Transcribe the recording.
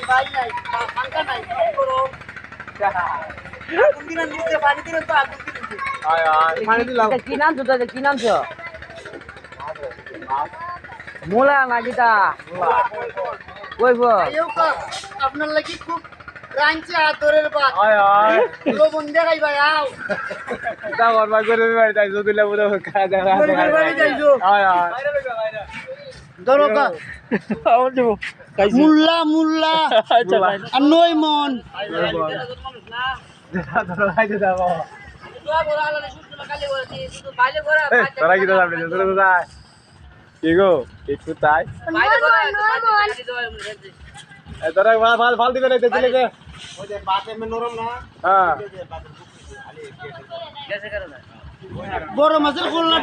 ভাই নাই ফাঙ্কা নাই কি করো আগুন দিলেন নিচে পানি দিলেন তো আগুন দিলেন পানি দিলাম। কি নাম তো কি নাম তো মোলা নাকিটা কইব আইও কা আপনার লাগি খুব রাঞ্চি আদরের বাত আয় আয় লবণ দেখাই ভাই আও তা বরবা করে বাড়ি যাইছো দিলে বুঝা খাওয়া দাওয়া গরিবের বাড়ি যাইছো। আয় আয় ধরো কা মুল্লা মুল্লা আর নয় মন ধরো খাইতে যাবো তোরা কি তো যাবি তোরা তো যায় কি গো একটু তাই তোরা ভাল দিবে না দিলে যে ওই যে বাতে মে নরম না হ্যাঁ বড় মাছের গোল্লা